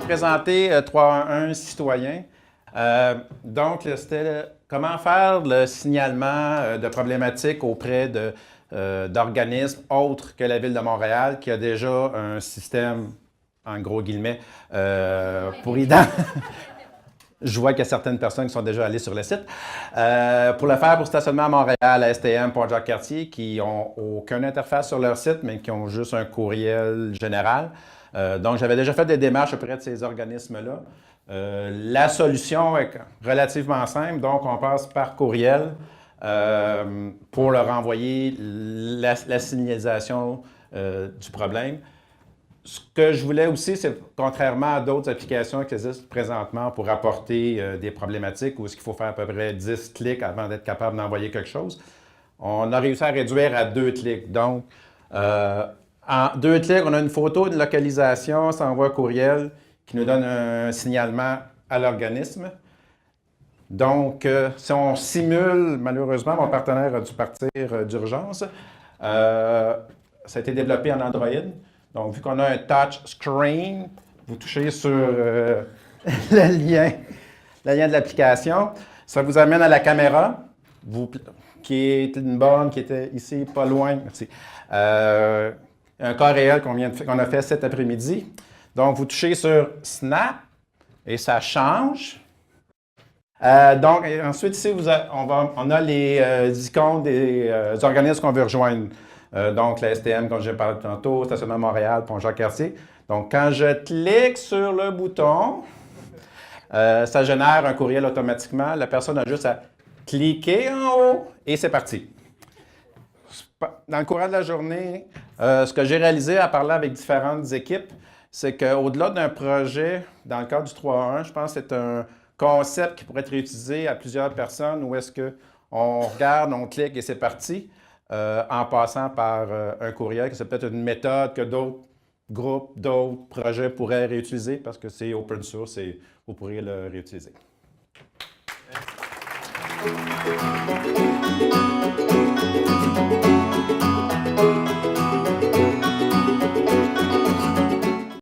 vous présenter 311 citoyen. Donc, c'était comment faire le signalement de problématiques auprès d'organismes autres que la Ville de Montréal, qui a déjà un système, en gros guillemets, pour identifier. Je vois qu'il y a certaines personnes qui sont déjà allées sur le site. Pour le faire pour stationnement à Montréal, à STM, Pont-Jacques-Cartier, qui n'ont aucune interface sur leur site, mais qui ont juste un courriel général. Donc, j'avais déjà fait des démarches auprès de ces organismes-là. La solution est relativement simple. Donc, on passe par courriel pour leur envoyer la signalisation du problème. Ce que je voulais aussi, c'est contrairement à d'autres applications qui existent présentement pour apporter des problématiques où il faut faire à peu près 10 clics avant d'être capable d'envoyer quelque chose, on a réussi à réduire à 2 clics. Donc, en 2 clics, on a une photo de localisation, ça envoie un courriel qui nous donne un signalement à l'organisme. Donc, si on simule, malheureusement, mon partenaire a dû partir d'urgence. Ça a été développé en Android. Donc, vu qu'on a un touch screen, vous touchez sur le lien de l'application. Ça vous amène à la caméra, qui est une borne qui était ici, pas loin. Merci. Un cas réel qu'on a fait cet après-midi. Donc, vous touchez sur Snap et ça change. Donc, ensuite, ici, on a les icônes des organismes qu'on veut rejoindre. Donc, la STM, comme j'ai parlé tantôt, Stationnement Montréal, Pont-Jacques-Cartier. Donc, quand je clique sur le bouton, ça génère un courriel automatiquement. La personne a juste à cliquer en haut et c'est parti. Dans le courant de la journée, ce que j'ai réalisé à parler avec différentes équipes, c'est qu'au-delà d'un projet, dans le cadre du 3.1, je pense que c'est un concept qui pourrait être réutilisé à plusieurs personnes où est-ce qu'on regarde, on clique et c'est parti. En passant par un courriel, que c'est peut-être une méthode que d'autres groupes, d'autres projets pourraient réutiliser parce que c'est open source et vous pourriez le réutiliser. Merci.